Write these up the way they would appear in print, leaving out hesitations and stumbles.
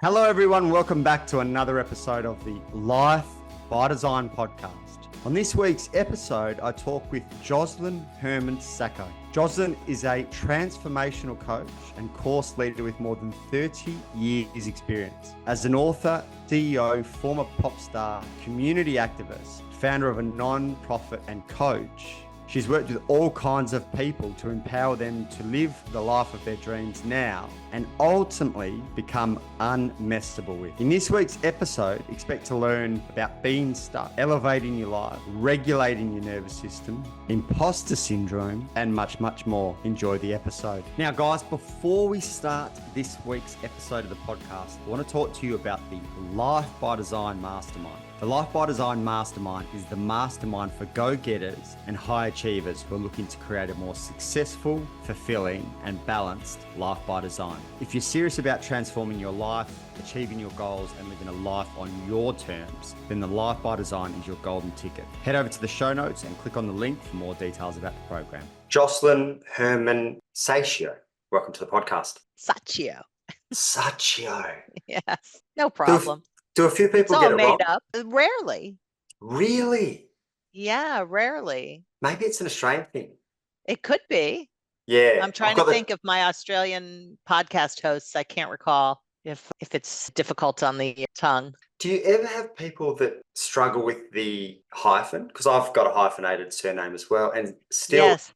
Hello, everyone. Welcome back to another episode of the Life by Design podcast. On this week's episode, I talk with Josselyne Herman-Saccio. Josselyne is a transformational coach and course leader with more than 30 years experience. As an author, CEO, former pop star, community activist, founder of a non-profit and coach, she's worked with all kinds of people to empower them to live the life of their dreams now and ultimately become unmessable with. In this week's episode, expect to learn about being stuck, elevating your life, regulating your nervous system, imposter syndrome, and much, much more. Enjoy the episode. Now, guys, before we start this week's episode of the podcast, I want to talk to you about the Life by Design Mastermind. The Life by Design Mastermind is the mastermind for go-getters and high achievers who are looking to create a more successful, fulfilling, and balanced life by design. If you're serious about transforming your life, achieving your goals, and living a life on your terms, then the Life by Design is your golden ticket. Head over to the show notes and click on the link for more details about the program. Josselyne Herman-Saccio, welcome to the podcast. Saccio. Yes, no problem. Do a few people get it wrong? It's all made up. Rarely. Really? Yeah, rarely. Maybe it's an Australian thing. It could be. Yeah. I'm trying to think of my Australian podcast hosts. I can't recall if it's difficult on the tongue. Do you ever have people that struggle with the hyphen? Because I've got a hyphenated surname as well. And still, yes.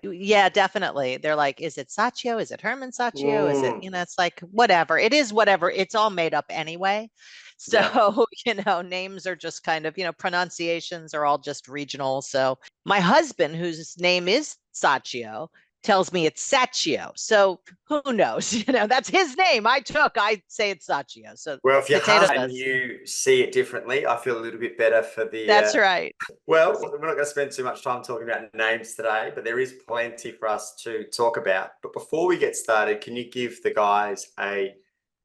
Yeah, definitely. They're like, is it Saccio? Is it Herman-Saccio? Is it, it's like, whatever. It is whatever. It's all made up anyway. So, names are just kind of, pronunciations are all just regional. So my husband, whose name is Saccio, tells me it's Saccio. So who knows? That's his name. I say it's Saccio. So well, if you're and you see it differently, I feel a little bit better for the. That's right. Well, we're not going to spend too much time talking about names today, but there is plenty for us to talk about. But before we get started, can you give the guys a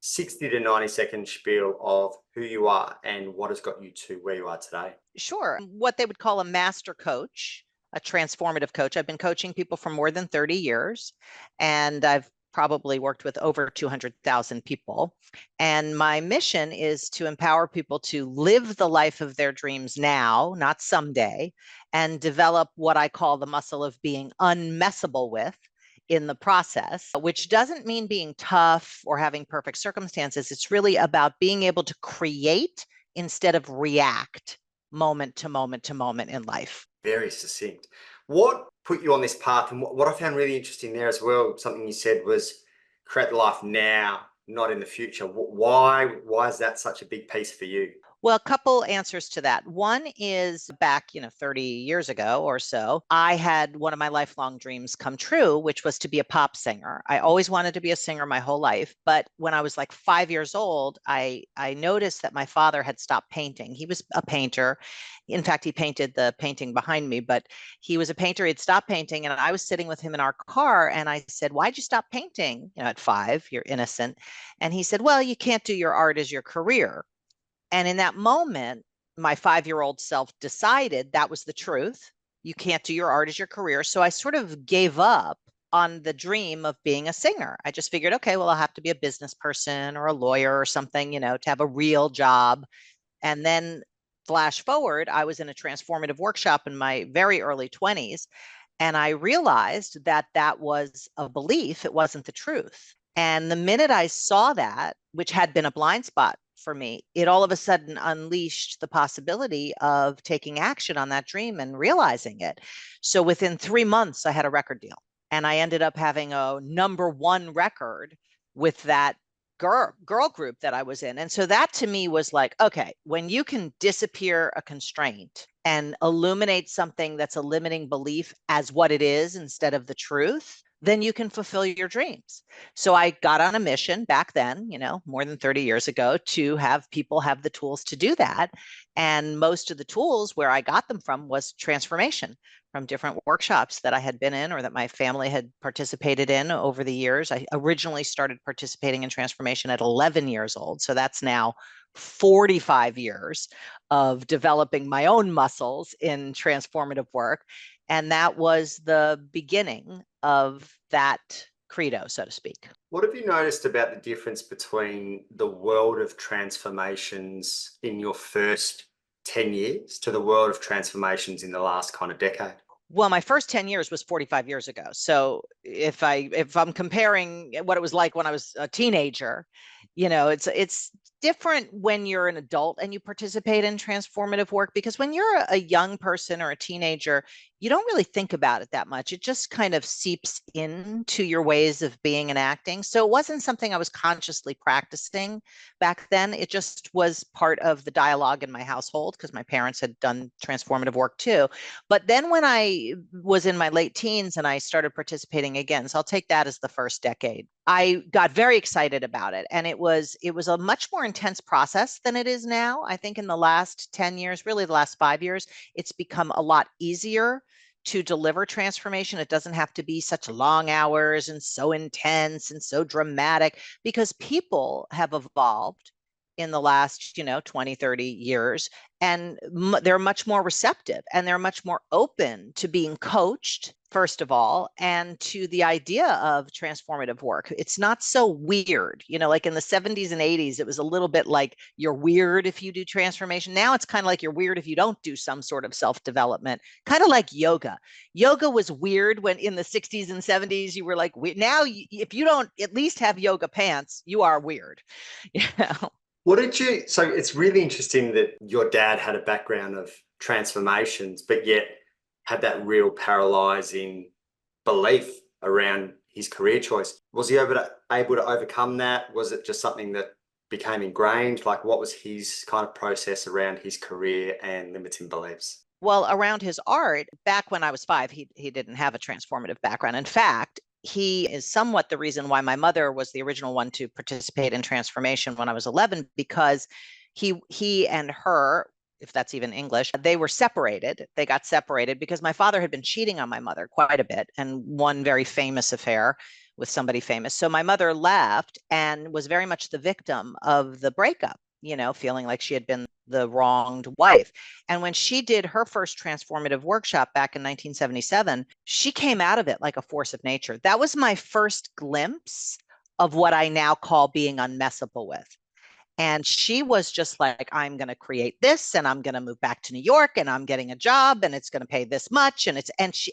60 to 90 second spiel of who you are and what has got you to where you are today? Sure. What they would call a master coach. A transformative coach. I've been coaching people for more than 30 years, and I've probably worked with over 200,000 people. And my mission is to empower people to live the life of their dreams now, not someday, and develop what I call the muscle of being unmessable with in the process, which doesn't mean being tough or having perfect circumstances. It's really about being able to create instead of react moment to moment to moment in life. Very succinct. What put you on this path? And what I found really interesting there as well, something you said was create the life now, not in the future. Why is that such a big piece for you? Well, a couple answers to that. One is back, 30 years ago or so, I had one of my lifelong dreams come true, which was to be a pop singer. I always wanted to be a singer my whole life. But when I was like 5 years old, I noticed that my father had stopped painting. He was a painter. In fact, he painted the painting behind me, but he was a painter. He'd stopped painting. And I was sitting with him in our car. And I said, why'd you stop painting? At 5, you're innocent. And he said, well, you can't do your art as your career. And in that moment, my 5-year-old self decided that was the truth. You can't do your art as your career. So I sort of gave up on the dream of being a singer. I just figured, okay, well, I'll have to be a business person or a lawyer or something, to have a real job. And then flash forward, I was in a transformative workshop in my very early 20s. And I realized that that was a belief. It wasn't the truth. And the minute I saw that, which had been a blind spot for me, it all of a sudden unleashed the possibility of taking action on that dream and realizing it. So within 3 months, I had a record deal, and I ended up having a #1 record with that girl group that I was in. And so that to me was like, okay, when you can disappear a constraint and illuminate something that's a limiting belief as what it is instead of the truth, then you can fulfill your dreams. So I got on a mission back then, more than 30 years ago, to have people have the tools to do that. And most of the tools where I got them from was transformation, from different workshops that I had been in or that my family had participated in over the years. I originally started participating in transformation at 11 years old. So that's now 45 years of developing my own muscles in transformative work. And that was the beginning of that credo, so to speak. What have you noticed about the difference between the world of transformations in your first 10 years to the world of transformations in the last kind of decade? Well, my first 10 years was 45 years ago. So if I'm comparing what it was like when I was a teenager, it's different when you're an adult and you participate in transformative work, because when you're a young person or a teenager, you don't really think about it that much. It just kind of seeps into your ways of being and acting. So it wasn't something I was consciously practicing back then. It just was part of the dialogue in my household because my parents had done transformative work too. But then when I was in my late teens and I started participating again, so I'll take that as the first decade, I got very excited about it. And it was a much more intense process than it is now. I think in the last 10 years, really the last 5 years, it's become a lot easier to deliver transformation. It doesn't have to be such long hours and so intense and so dramatic, because people have evolved in the last 20, 30 years, and they're much more receptive and they're much more open to being coached, first of all, and to the idea of transformative work. It's not so weird, like in the 70s and 80s, it was a little bit like you're weird if you do transformation. Now it's kind of like you're weird if you don't do some sort of self-development, kind of like yoga. Yoga was weird when in the 60s and 70s you were like, now if you don't at least have yoga pants, you are weird. So it's really interesting that your dad had a background of transformations, but yet had that real paralyzing belief around his career choice. Was he able to overcome that? Was it just something that became ingrained? Like, what was his kind of process around his career and limiting beliefs? Well, around his art, back when I was 5, he didn't have a transformative background. In fact, he is somewhat the reason why my mother was the original one to participate in transformation when I was 11, because he and her, if that's even English, they were separated. They got separated because my father had been cheating on my mother quite a bit, and one very famous affair with somebody famous. So my mother left and was very much the victim of the breakup, feeling like she had been the wronged wife. And when she did her first transformative workshop back in 1977, she came out of it like a force of nature. That was my first glimpse of what I now call being unmessable with. And she was just like, I'm going to create this and I'm going to move back to New York and I'm getting a job and it's going to pay this much.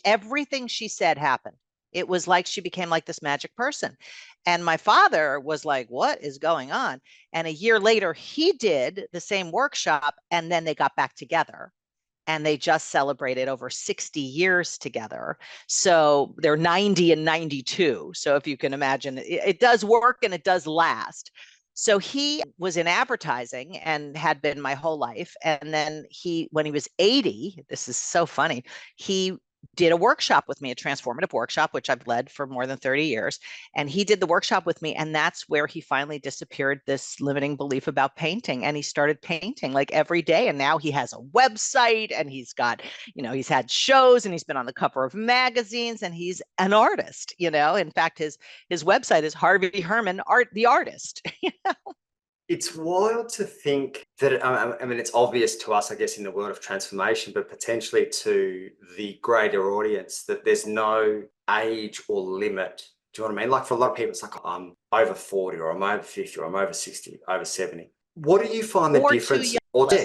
Everything she said happened. It was like she became like this magic person. And my father was like, what is going on? And a year later, he did the same workshop, and then they got back together and they just celebrated over 60 years together. So they're 90 and 92. So if you can imagine, it does work and it does last. So he was in advertising and had been my whole life. And then when he was 80, this is so funny, he did a workshop with me, a transformative workshop, which I've led for more than 30 years. And he did the workshop with me. And that's where he finally disappeared this limiting belief about painting. And he started painting like every day. And now he has a website and he's got, he's had shows and he's been on the cover of magazines and he's an artist, In fact, his website is Harvey Herman Art, the artist. It's wild to think that, I mean, it's obvious to us, I guess, in the world of transformation, but potentially to the greater audience, that there's no age or limit. Do you know what I mean? Like for a lot of people, it's like, I'm over 40 or I'm over 50 or I'm over 60, over 70. What do you find the difference?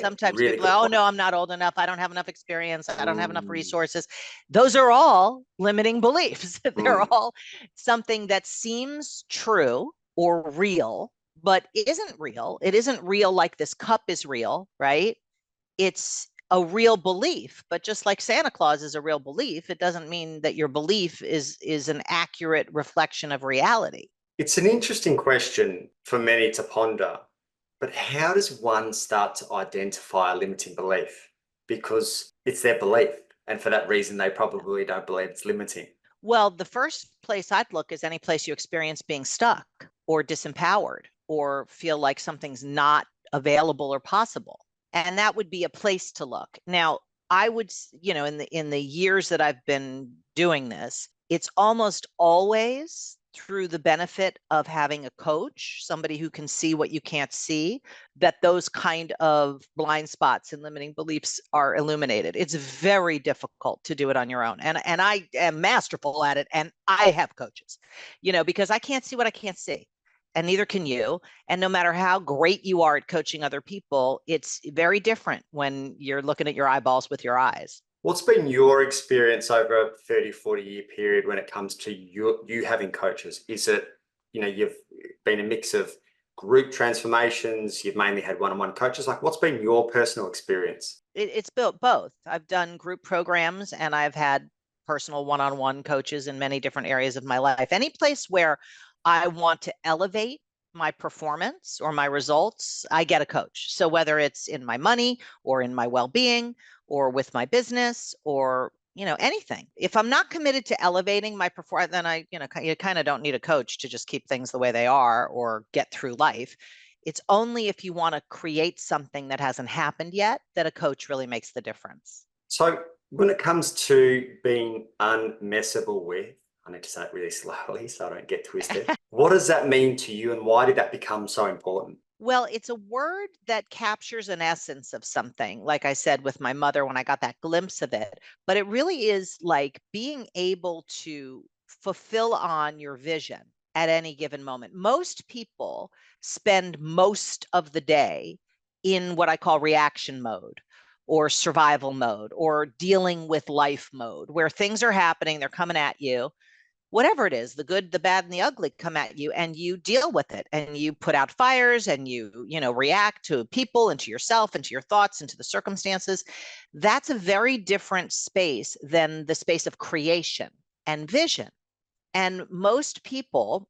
Sometimes really people, point. no, I'm not old enough. I don't have enough experience. I don't have enough resources. Those are all limiting beliefs. They're all something that seems true or real, but isn't real. It isn't real like this cup is real, right? It's a real belief, but just like Santa Claus is a real belief, it doesn't mean that your belief is an accurate reflection of reality. It's an interesting question for many to ponder, but how does one start to identify a limiting belief? Because it's their belief, and for that reason, they probably don't believe it's limiting. Well, the first place I'd look is any place you experience being stuck or disempowered or feel like something's not available or possible. And that would be a place to look. Now, I would, in the years that I've been doing this, it's almost always through the benefit of having a coach, somebody who can see what you can't see, that those kind of blind spots and limiting beliefs are illuminated. It's very difficult to do it on your own. And I am masterful at it. And I have coaches, because I can't see what I can't see. And neither can you. And no matter how great you are at coaching other people, it's very different when you're looking at your eyeballs with your eyes. What's been your experience over a 30, 40-year period when it comes to you having coaches? Is it, you've been a mix of group transformations, you've mainly had one-on-one coaches? Like, what's been your personal experience? It's built both. I've done group programs and I've had personal one-on-one coaches in many different areas of my life. Any place where I want to elevate my performance or my results, I get a coach. So whether it's in my money or in my well-being or with my business or anything, if I'm not committed to elevating my performance, then you kind of don't need a coach to just keep things the way they are or get through life. It's only if you want to create something that hasn't happened yet that a coach really makes the difference. So when it comes to being unmessable with, I need to say it really slowly so I don't get twisted. What does that mean to you and why did that become so important? Well, it's a word that captures an essence of something, like I said with my mother when I got that glimpse of it. But it really is like being able to fulfill on your vision at any given moment. Most people spend most of the day in what I call reaction mode or survival mode or dealing with life mode, where things are happening, they're coming at you. Whatever it is, the good, the bad, and the ugly come at you and you deal with it and you put out fires and you react to people and to yourself and to your thoughts and to the circumstances. That's a very different space than the space of creation and vision. And most people,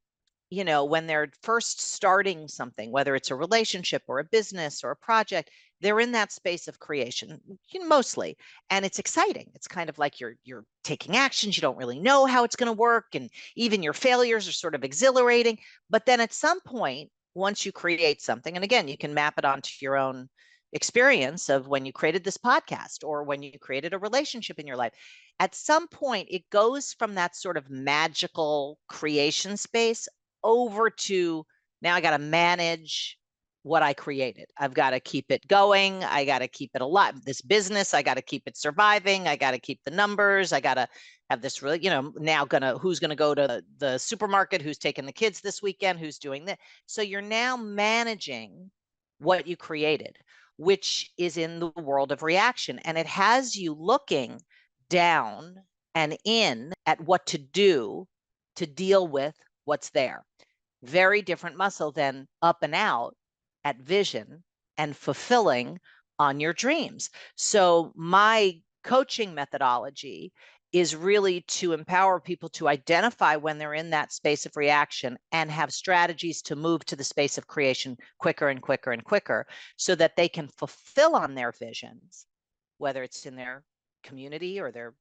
when they're first starting something, whether it's a relationship or a business or a project, they're in that space of creation, mostly. And it's exciting. It's kind of like you're taking actions. You don't really know how it's going to work. And even your failures are sort of exhilarating. But then at some point, once you create something, and again, you can map it onto your own experience of when you created this podcast or when you created a relationship in your life. At some point, it goes from that sort of magical creation space over to now I got to manage what I created. I've got to keep it going. I got to keep it alive. This business, I got to keep it surviving. I got to keep the numbers. I got to have this really, now who's going to go to the supermarket, who's taking the kids this weekend, who's doing that. So you're now managing what you created, which is in the world of reaction. And it has you looking down and in at what to do to deal with what's there. Very different muscle than up and out at vision and fulfilling on your dreams. So my coaching methodology is really to empower people to identify when they're in that space of reaction and have strategies to move to the space of creation quicker and quicker and quicker so that they can fulfill on their visions, whether it's in their community or their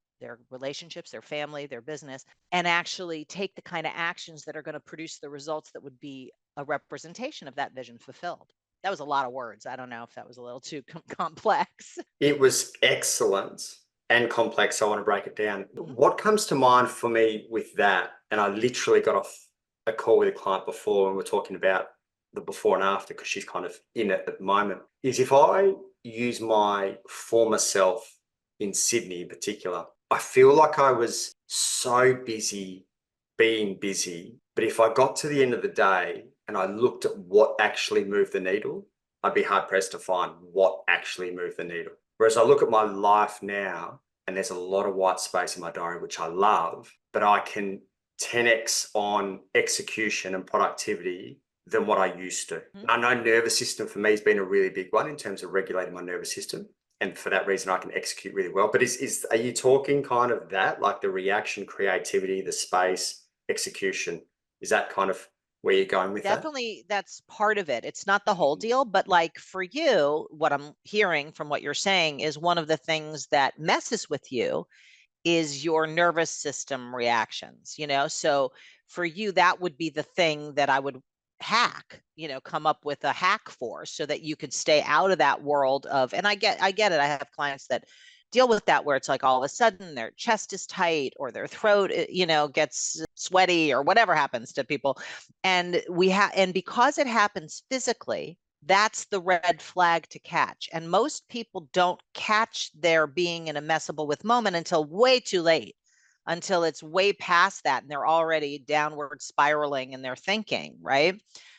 relationships, their family, their business, and actually take the kind of actions that are going to produce the results that would be a representation of that vision fulfilled. That was a lot of words. I don't know if that was a little too complex. It was excellent and complex. So I want to break it down. Mm-hmm. What comes to mind for me with that, and I literally got off a call with a client before and we're talking about the before and after because she's kind of in it at the moment, is if I use my former self in Sydney in particular, I feel like I was so busy being busy, but if I got to the end of the day and I looked at what actually moved the needle, I'd be hard pressed to find what actually moved the needle. Whereas I look at my life now and there's a lot of white space in my diary, which I love, but I can 10x on execution and productivity than what I used to. Mm-hmm. I know nervous system for me has been a really big one in terms of regulating my nervous system. And for that reason, I can execute really well. But are you talking kind of that, like the reaction, creativity, the space, execution? Is that kind of where you're going with that? Definitely, that's part of it. It's not the whole deal, but like for you, what I'm hearing from what you're saying is one of the things that messes with you is your nervous system reactions, So for you, that would be the thing that I would hack, come up with a hack for so that you could stay out of that world of, and I get it. I have clients that deal with that where it's like all of a sudden their chest is tight or their throat, gets sweaty or whatever happens to people. And because it happens physically, that's the red flag to catch. And most people don't catch their being in a messable with moment until way too late, until it's way past that and they're already downward spiraling in their thinking, right?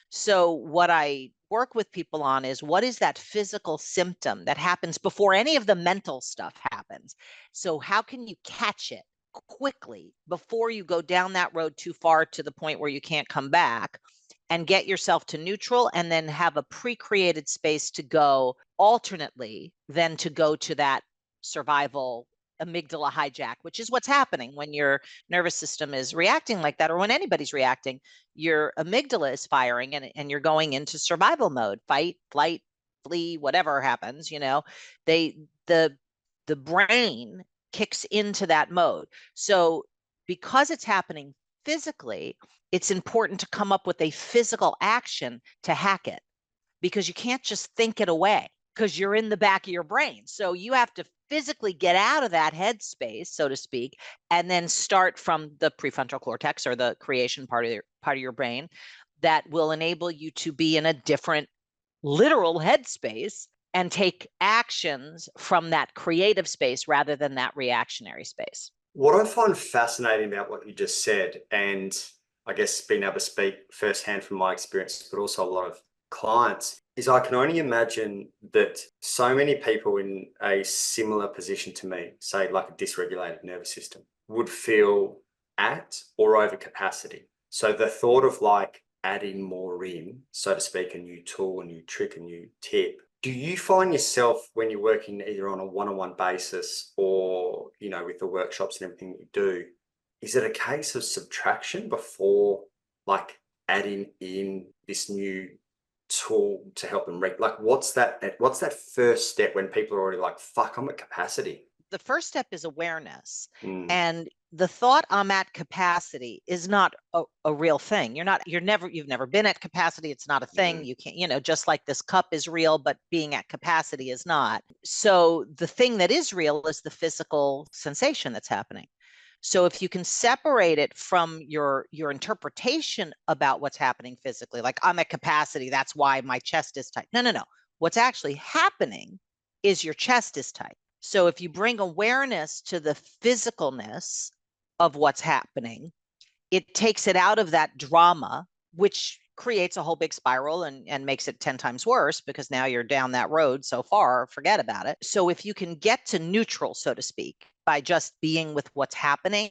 So what I work with people on is, what is that physical symptom that happens before any of the mental stuff happens? So how can you catch it quickly before you go down that road too far to the point where you can't come back, and get yourself to neutral, and then have a pre-created space to go alternately than to go to that survival amygdala hijack, which is what's happening when your nervous system is reacting like that, or when anybody's reacting. Your amygdala is firing and you're going into survival mode, fight, flight, flee, whatever happens, the brain kicks into that mode. So because it's happening physically, it's important to come up with a physical action to hack it, because you can't just think it away because you're in the back of your brain. So you have to physically get out of that headspace, so to speak, and then start from the prefrontal cortex, or the creation part of your brain, that will enable you to be in a different literal headspace and take actions from that creative space rather than that reactionary space. What I find fascinating about what you just said, and I guess being able to speak firsthand from my experience, but also a lot of clients, is I can only imagine that so many people in a similar position to me, say like a dysregulated nervous system, would feel at or over capacity. So the thought of like adding more in, so to speak, a new tool, a new trick, a new tip. Do you find yourself, when you're working either on a one-on-one basis or, with the workshops and everything that you do, is it a case of subtraction before like adding in this new tool to help them what's that first step when people are already like, fuck, I'm at capacity? The first step is awareness. Mm. And the thought I'm at capacity is not a real thing. You've never been at capacity. It's not a thing. You can't, just like this cup is real, but being at capacity is not. So the thing that is real is the physical sensation that's happening. So if you can separate it from your interpretation about what's happening physically, like I'm at capacity, that's why my chest is tight. No. What's actually happening is your chest is tight. So if you bring awareness to the physicalness of what's happening, it takes it out of that drama, which creates a whole big spiral and makes it 10 times worse, because now you're down that road so far, forget about it. So if you can get to neutral, so to speak, by just being with what's happening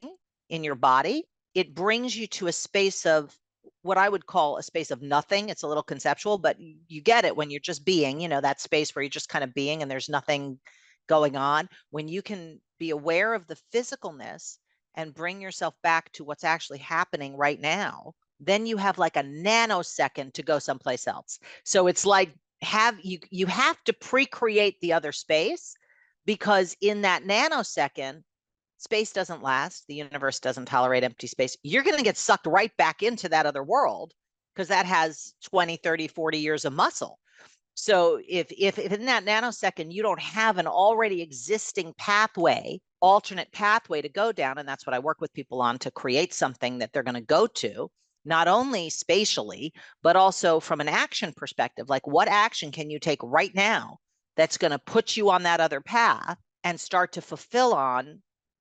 in your body, it brings you to a space of what I would call a space of nothing. It's a little conceptual, but you get it when you're just being, that space where you're just kind of being and there's nothing going on. When you can be aware of the physicalness and bring yourself back to what's actually happening right now, then you have like a nanosecond to go someplace else. So it's like you have to pre-create the other space, because in that nanosecond, space doesn't last. The universe doesn't tolerate empty space. You're going to get sucked right back into that other world, because that has 20, 30, 40 years of muscle. So if in that nanosecond, you don't have an already existing pathway, alternate pathway to go down, and that's what I work with people on, to create something that they're going to go to, not only spatially, but also from an action perspective. Like, what action can you take right now that's going to put you on that other path and start to fulfill on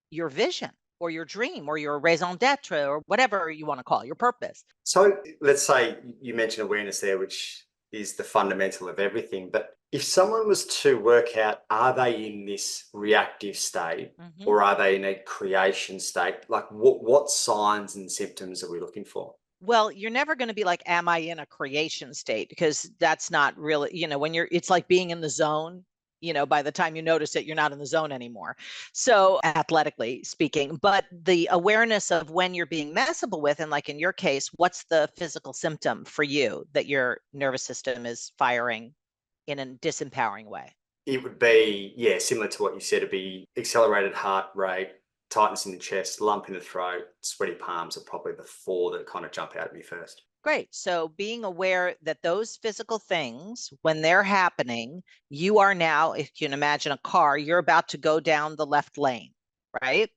your vision or your dream or your raison d'etre, or whatever you want to call it, your purpose. So let's say you mentioned awareness there, which is the fundamental of everything. But if someone was to work out, are they in this reactive state or are they in a creation state? Like what signs and symptoms are we looking for? Well, you're never going to be like, am I in a creation state? Because that's not really, when it's like being in the zone. By the time you notice it, you're not in the zone anymore. So athletically speaking, but the awareness of when you're being messable with, and like in your case, what's the physical symptom for you that your nervous system is firing in a disempowering way? It would be, similar to what you said. It'd be accelerated heart rate, tightness in the chest, lump in the throat, sweaty palms are probably the four that kind of jump out at me first. Great. So being aware that those physical things, when they're happening, you are now, if you can imagine a car, you're about to go down the left lane, right?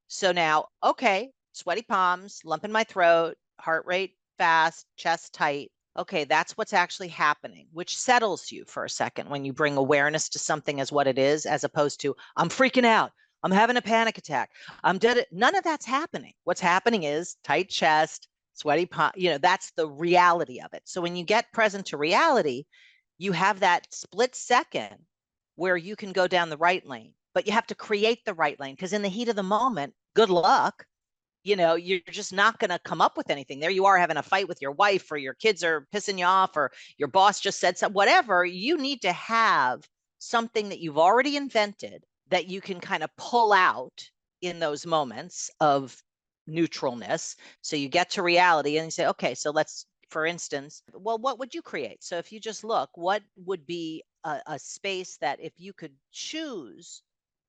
So now, okay, sweaty palms, lump in my throat, heart rate fast, chest tight. Okay, that's what's actually happening, which settles you for a second when you bring awareness to something as what it is, as opposed to, I'm freaking out. I'm having a panic attack. I'm dead. None of that's happening. What's happening is tight chest, sweaty palm, that's the reality of it. So when you get present to reality, you have that split second where you can go down the right lane, but you have to create the right lane, because in the heat of the moment, good luck. You're just not going to come up with anything. There you are having a fight with your wife, or your kids are pissing you off, or your boss just said something, whatever. You need to have something that you've already invented that you can kind of pull out in those moments of neutralness. So you get to reality and you say, okay, so let's, for instance, well, what would you create? So if you just look, what would be a space that if you could choose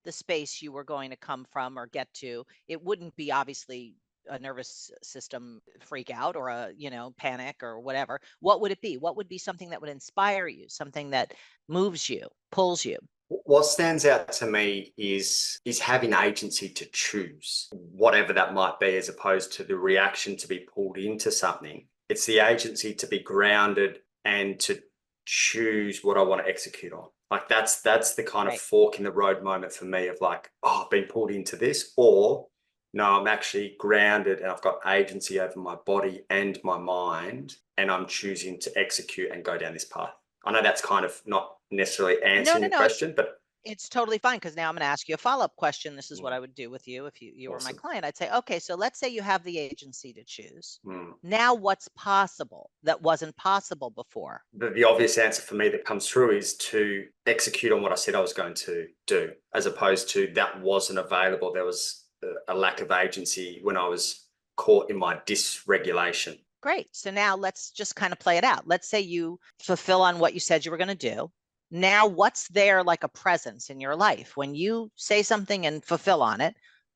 the space you were going to come from or get to, it wouldn't be obviously a nervous system freak out or a, panic or whatever. What would it be? What would be something that would inspire you, something that moves you, pulls you? What stands out to me is having agency to choose whatever that might be, as opposed to the reaction to be pulled into something. It's the agency to be grounded and to choose what I want to execute on. Like that's the kind of fork in the road moment for me of like, oh, I've been pulled into this, or no, I'm actually grounded and I've got agency over my body and my mind, and I'm choosing to execute and go down this path. I know that's kind of not necessarily answering your question, but it's totally fine, because now I'm going to ask you a follow-up question. This is what I would do with you if you were my client. I'd say, okay, so let's say you have the agency to choose. Now what's possible that wasn't possible before? The obvious answer for me that comes through is to execute on what I said I was going to do, as opposed to that wasn't available. There was a lack of agency when I was caught in my dysregulation. Great. So now let's just kind of play it out. Let's say you fulfill on what you said you were going to do. Now, what's there like a presence in your life? When you say something and fulfill on it,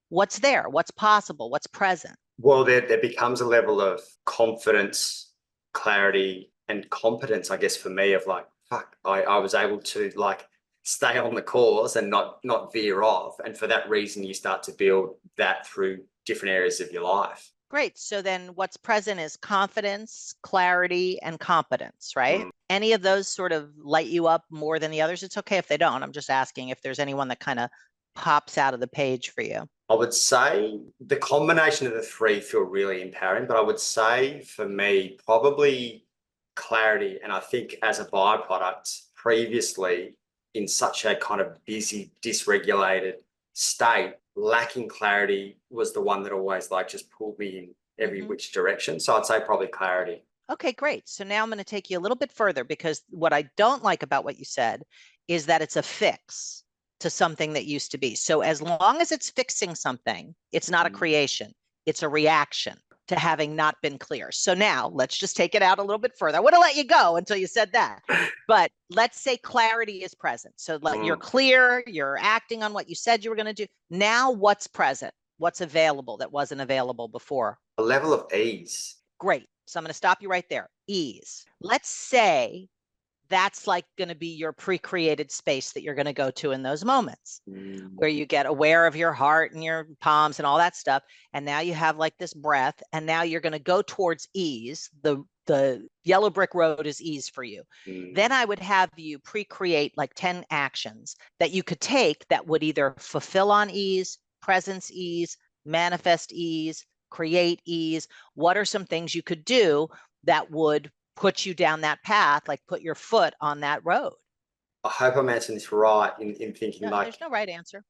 what's there? What's possible? What's present? Well, there becomes a level of confidence, clarity, and competence, I guess, for me, of like, fuck, I was able to like stay on the course and not veer off. And for that reason, you start to build that through different areas of your life. Great. So then what's present is confidence, clarity, and competence, right? Any of those sort of light you up more than the others? It's okay if they don't. I'm just asking if there's anyone that kind of pops out of the page for you. I would say the combination of the three feel really empowering, but I would say for me, probably clarity. And I think as a byproduct, previously in such a kind of busy, dysregulated state, lacking clarity was the one that always like just pulled me in every which direction. So I'd say probably clarity. Okay, great. So now I'm going to take you a little bit further, because what I don't like about what you said is that it's a fix to something that used to be. So as long as it's fixing something, it's not a creation. It's a reaction to having not been clear. So now let's just take it out a little bit further. I would have let you go until you said that. But let's say clarity is present. So you're clear, you're acting on what you said you were going to do. Now what's present? What's available that wasn't available before? A level of ease. Great. So I'm going to stop you right there. Ease. Let's say that's like going to be your pre-created space that you're going to go to in those moments where you get aware of your heart and your palms and all that stuff. And now you have like this breath, and now you're going to go towards ease. The yellow brick road is ease for you. Then I would have you pre-create like 10 actions that you could take that would either fulfill on ease, presence ease, manifest ease, create ease. What are some things you could do that would put you down that path, like put your foot on that road? I hope I'm answering this right in thinking like there's no right answer.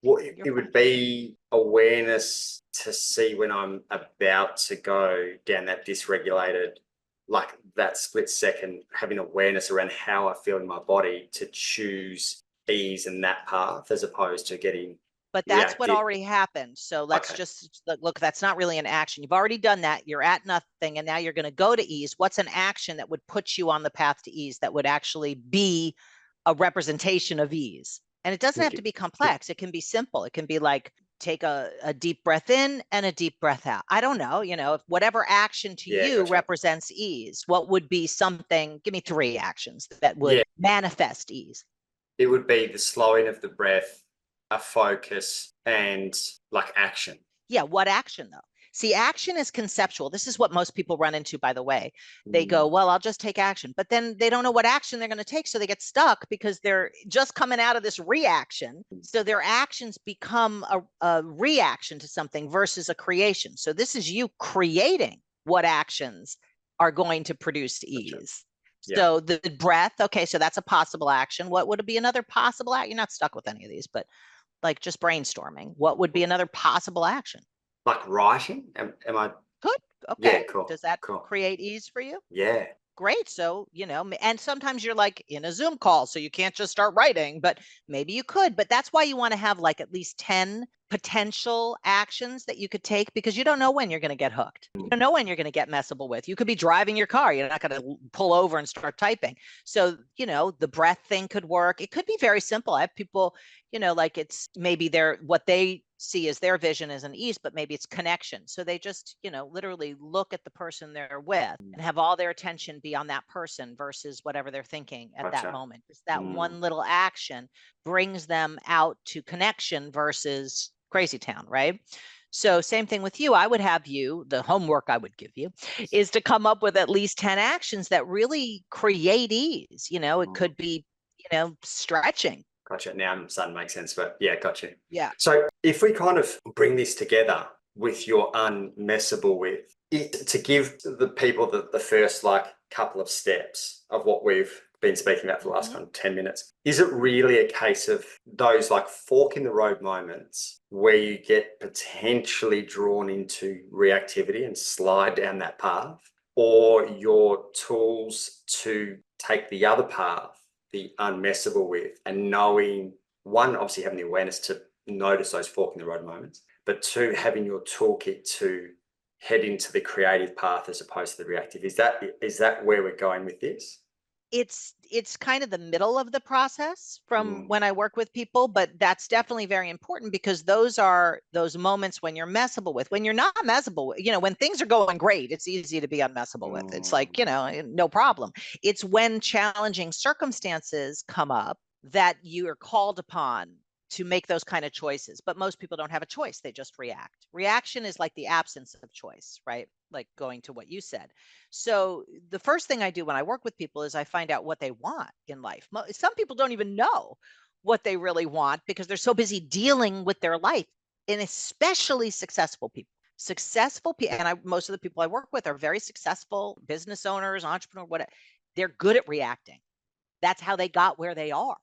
Well, it would be awareness to see when I'm about to go down that dysregulated, like that split second, having awareness around how I feel in my body to choose ease in that path, as opposed to getting. But that's what already happened. So let's just look, that's not really an action. You've already done that. You're at nothing. And now you're going to go to ease. What's an action that would put you on the path to ease that would actually be a representation of ease? And it doesn't have to be complex. It can be simple. It can be like take a deep breath in and a deep breath out. I don't know, if whatever action to you gotcha. represents ease, what would be something, give me 3 actions that would manifest ease. It would be the slowing of the breath, a focus, and like action. Yeah, what action though? See, action is conceptual. This is what most people run into, by the way. They go, well, I'll just take action, but then they don't know what action they're going to take. So they get stuck because they're just coming out of this reaction. So their actions become a reaction to something versus a creation. So this is you creating what actions are going to produce ease. Gotcha. So the breath, okay, so that's a possible action. What would it be another possible action? You're not stuck with any of these, but like just brainstorming. What would be another possible action? Like writing? Am I? Good. Okay. Yeah, cool. Does that create ease for you? Yeah. Great. So, and sometimes you're like in a Zoom call, so you can't just start writing, but maybe you could. But that's why you want to have like at least 10 potential actions that you could take, because you don't know when you're going to get hooked. You don't know when you're going to get messable with. You could be driving your car. You're not going to pull over and start typing. So, the breath thing could work. It could be very simple. I have people, like it's maybe what they see as their vision as an ease, but maybe it's connection. So they just, literally look at the person they're with and have all their attention be on that person versus whatever they're thinking at that moment. Just that one little action brings them out to connection versus crazy town, right? So same thing with you. I would have you, the homework I would give you is to come up with at least 10 actions that really create ease. It could be, stretching. Gotcha. Now I'm starting to make sense, but yeah, gotcha. Yeah. So if we kind of bring this together with your unmessable with, to give the people the first like couple of steps of what we've been speaking about for the last kind of 10 minutes, is it really a case of those like fork in the road moments where you get potentially drawn into reactivity and slide down that path, or your tools to take the other path, the unmessable with, and knowing, one, obviously having the awareness to notice those fork in the road moments, but 2, having your toolkit to head into the creative path as opposed to the reactive? Is that where we're going with this? It's kind of the middle of the process from when I work with people, but that's definitely very important, because those are those moments when you're messable with. When you're not messable, when things are going great, it's easy to be unmessable with. It's like, no problem. It's when challenging circumstances come up that you are called upon to make those kind of choices. But most people don't have a choice. They just react. Reaction is like the absence of choice, right? Like going to what you said. So the first thing I do when I work with people is I find out what they want in life. Some people don't even know what they really want because they're so busy dealing with their life, and especially successful people. And most of the people I work with are very successful business owners, entrepreneurs, whatever. They're good at reacting. That's how they got where they are.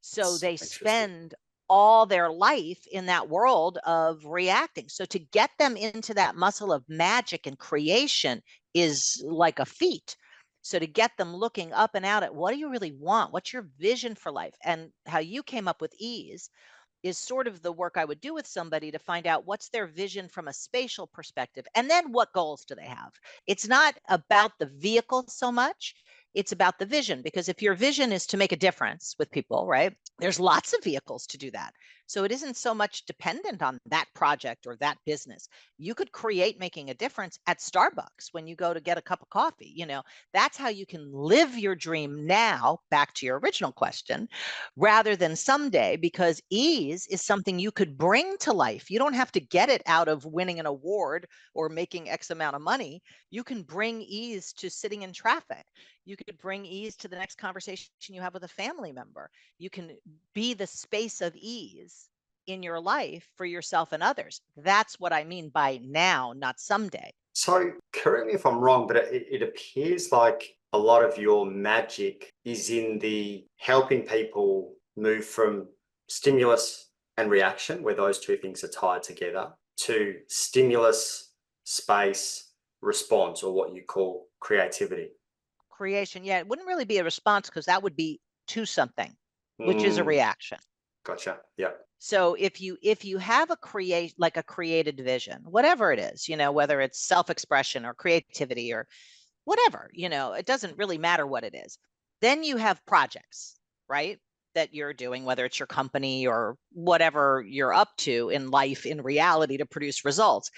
So they spend all their life in that world of reacting. So to get them into that muscle of magic and creation is like a feat. So to get them looking up and out at what do you really want? What's your vision for life? And how you came up with ease is sort of the work I would do with somebody to find out what's their vision from a spatial perspective. And then what goals do they have? It's not about the vehicle so much. It's about the vision, because if your vision is to make a difference with people, right? There's lots of vehicles to do that. So it isn't so much dependent on that project or that business. You could create making a difference at Starbucks when you go to get a cup of coffee. That's how you can live your dream now, back to your original question, rather than someday, because ease is something you could bring to life. You don't have to get it out of winning an award or making X amount of money. You can bring ease to sitting in traffic. You could bring ease to the next conversation you have with a family member. You can be the space of ease in your life for yourself and others. That's what I mean by now, not someday. So correct me if I'm wrong, but it appears like a lot of your magic is in the helping people move from stimulus and reaction, where those two things are tied together, to stimulus, space, response, or what you call creativity. Creation. Yeah, it wouldn't really be a response, because that would be to something, which is a reaction. Gotcha. Yeah. So if you have a created vision, whatever it is, whether it's self-expression or creativity or whatever, it doesn't really matter what it is. Then you have projects, right? that you're doing, whether it's your company or whatever you're up to in life, in reality, to produce results.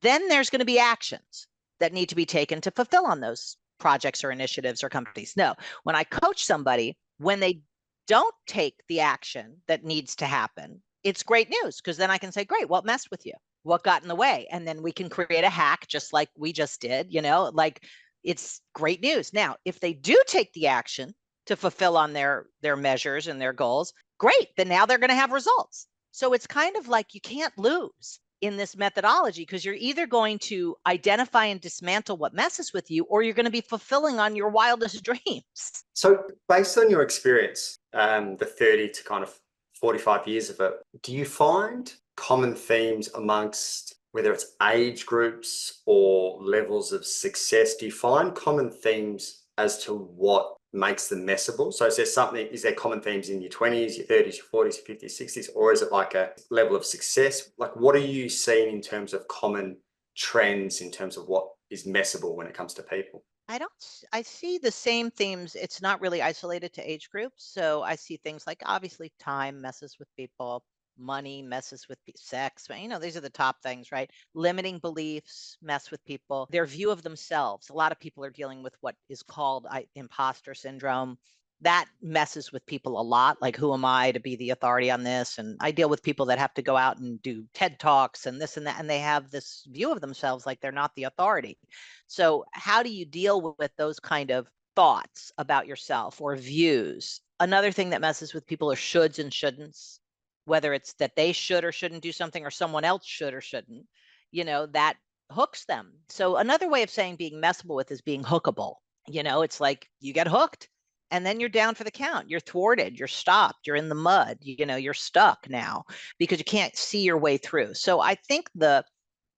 Then there's going to be actions that need to be taken to fulfill on those projects or initiatives or companies. No, when I coach somebody, when they don't take the action that needs to happen, it's great news, because then I can say, great, what messed with you? What got in the way? And then we can create a hack just like we just did, like it's great news. Now, if they do take the action to fulfill on their measures and their goals, great. Then now they're going to have results. So it's kind of like you can't lose in this methodology, because you're either going to identify and dismantle what messes with you, or you're going to be fulfilling on your wildest dreams. So based on your experience, the 30 to kind of 45 years of it, do you find common themes amongst whether it's age groups or levels of success? Do you find common themes as to what makes them messable? So is there common themes in your 20s, your 30s, your 40s, your 50s, 60s, or is it like a level of success? Like, what are you seeing in terms of common trends in terms of what is messable when it comes to people? I see the same themes. It's not really isolated to age groups. So I see things like, obviously, time messes with people, money messes with sex. These are the top things, right? Limiting beliefs mess with people, their view of themselves. A lot of people are dealing with what is called imposter syndrome. That messes with people a lot. Like, who am I to be the authority on this? And I deal with people that have to go out and do TED Talks and this and that, and they have this view of themselves like they're not the authority. So how do you deal with those kind of thoughts about yourself or views? Another thing that messes with people are shoulds and shouldn'ts, whether it's that they should or shouldn't do something, or someone else should or shouldn't, that hooks them. So another way of saying being messable with is being hookable. It's like you get hooked and then you're down for the count. You're thwarted, you're stopped, you're in the mud, you're stuck now because you can't see your way through. So I think the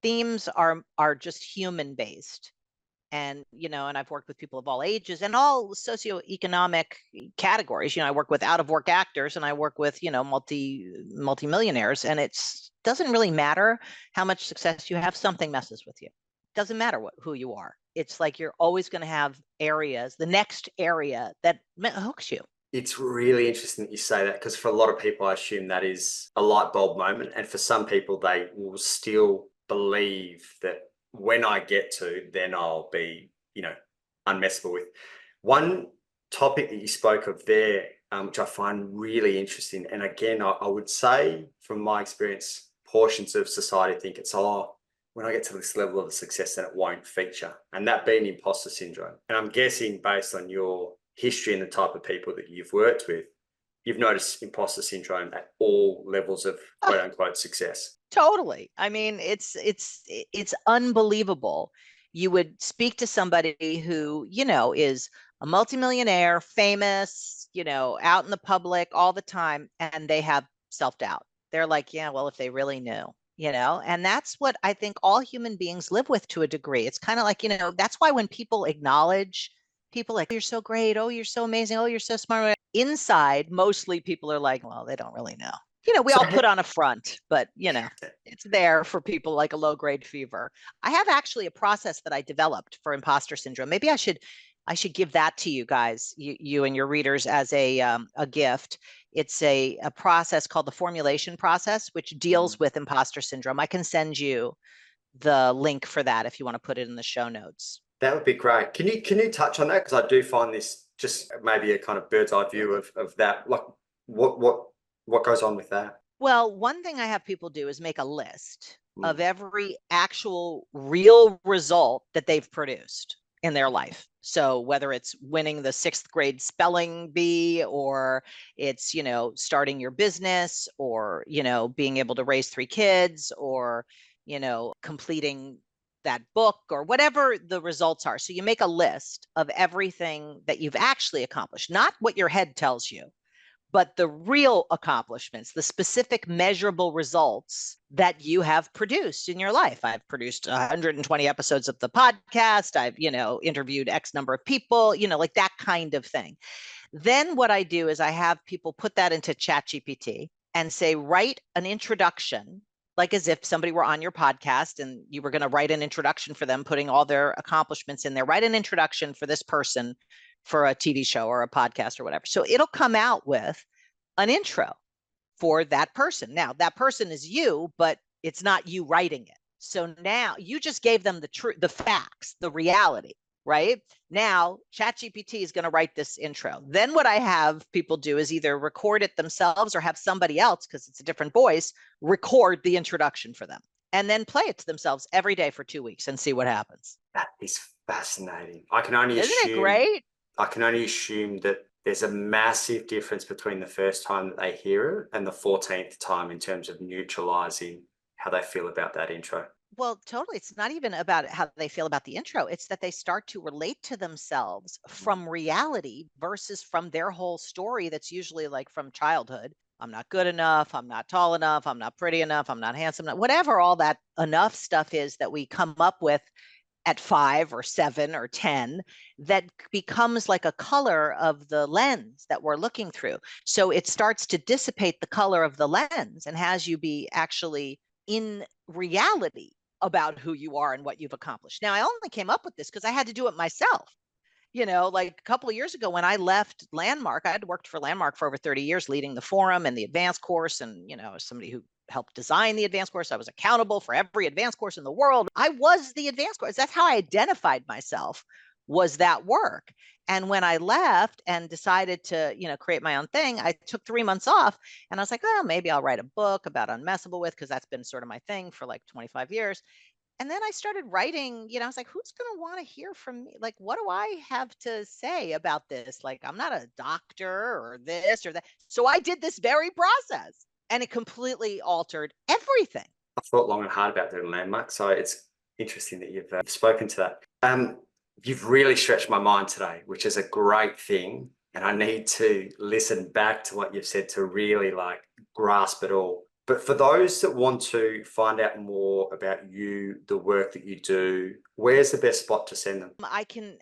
themes are just human based. And I've worked with people of all ages and all socioeconomic categories. I work with out of work actors, and I work with multi-millionaires, and it doesn't really matter how much success you have. Something messes with you. Doesn't matter who you are. It's like you're always going to have areas, the next area that hooks you. It's really interesting that you say that, because for a lot of people, I assume that is a light bulb moment. And for some people, they will still believe that when I get to, then I'll be, unmessable with. One topic that you spoke of there, which I find really interesting. And again, I would say from my experience, portions of society think it's, when I get to this level of success, then it won't feature. And that being imposter syndrome. And I'm guessing, based on your history and the type of people that you've worked with, you've noticed imposter syndrome at all levels of quote unquote success. Totally. I mean, it's unbelievable. You would speak to somebody who, is a multimillionaire, famous, out in the public all the time, and they have self-doubt. They're like, yeah, well, if they really knew, and that's what I think all human beings live with to a degree. It's kind of like, that's why when people acknowledge people, like, you're so great, oh, you're so amazing, oh, you're so smart, inside, mostly people are like, well, they don't really know. We all put on a front, but it's there for people like a low-grade fever. I have actually a process that I developed for imposter syndrome. Maybe I should give that to you guys, you and your readers, as a gift. It's a process called the formulation process, which deals with imposter syndrome. I can send you the link for that if you want to put it in the show notes. That would be great. Can you touch on that? Because I do find this just maybe a kind of bird's eye view of that. Like, what goes on with that? Well, one thing I have people do is make a list of every actual real result that they've produced in their life. So whether it's winning the 6th grade spelling bee, or it's, starting your business, or, being able to raise 3 kids, or, completing that book, or whatever the results are. So you make a list of everything that you've actually accomplished, not what your head tells you, but the real accomplishments, the specific measurable results that you have produced in your life. I've produced 120 episodes of the podcast. I've, interviewed X number of people, like that kind of thing. Then what I do is I have people put that into ChatGPT and say, write an introduction, like as if somebody were on your podcast and you were going to write an introduction for them, putting all their accomplishments in there. Write an introduction for this person for a TV show or a podcast or whatever. So it'll come out with an intro for that person. Now, that person is you, but it's not you writing it. So now you just gave them the facts, the reality, right? Now, ChatGPT is going to write this intro. Then what I have people do is either record it themselves or have somebody else, because it's a different voice, record the introduction for them and then play it to themselves every day for 2 weeks and see what happens. That is fascinating. I can only Isn't assume, it great? I can only assume that there's a massive difference between the first time that they hear it and the 14th time in terms of neutralizing how they feel about that intro. Well, totally. It's not even about how they feel about the intro. It's that they start to relate to themselves from reality versus from their whole story that's usually like from childhood. I'm not good enough. I'm not tall enough. I'm not pretty enough. I'm not handsome enough. Whatever all that enough stuff is that we come up with at 5 or 7 or 10, that becomes like a color of the lens that we're looking through. So it starts to dissipate the color of the lens and has you be actually in reality about who you are and what you've accomplished. Now, I only came up with this because I had to do it myself. Like a couple of years ago when I left Landmark, I had worked for Landmark for over 30 years, leading the forum and the advanced course. And, as somebody who helped design the advanced course, I was accountable for every advanced course in the world. I was the advanced course. That's how I identified myself, was that work. And when I left and decided to, create my own thing, I took 3 months off and I was like, oh, maybe I'll write a book about Unmessablewith, because that's been sort of my thing for like 25 years. And then I started writing, I was like, who's going to want to hear from me? Like, what do I have to say about this? Like, I'm not a doctor or this or that. So I did this very process and it completely altered everything. I've thought long and hard about doing Landmark, so it's interesting that you've spoken to that. You've really stretched my mind today, which is a great thing. And I need to listen back to what you've said to really grasp it all. But for those that want to find out more about you, the work that you do, where's the best spot to send them? I can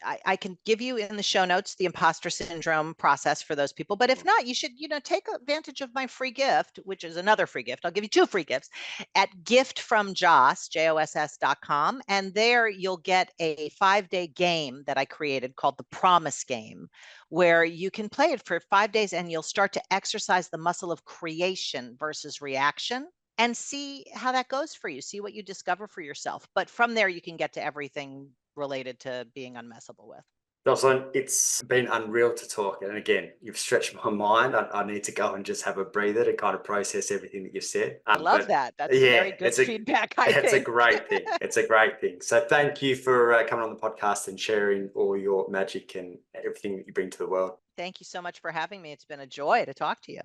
give you in the show notes the Imposter Syndrome process for those people. But if not, you should, take advantage of my free gift, which is another free gift. I'll give you 2 free gifts at giftfromjoss.com. And there you'll get a 5-day game that I created called the Promise Game, where you can play it for 5 days and you'll start to exercise the muscle of creation versus reaction and see how that goes for you. See what you discover for yourself. But from there, you can get to everything related to being unmessable with. Josselyne, it's been unreal to talk. And again, you've stretched my mind. I need to go and just have a breather to kind of process everything that you've said. I love that. That's very good feedback, I think. It's a great thing. It's a great thing. So thank you for coming on the podcast and sharing all your magic and everything that you bring to the world. Thank you so much for having me. It's been a joy to talk to you.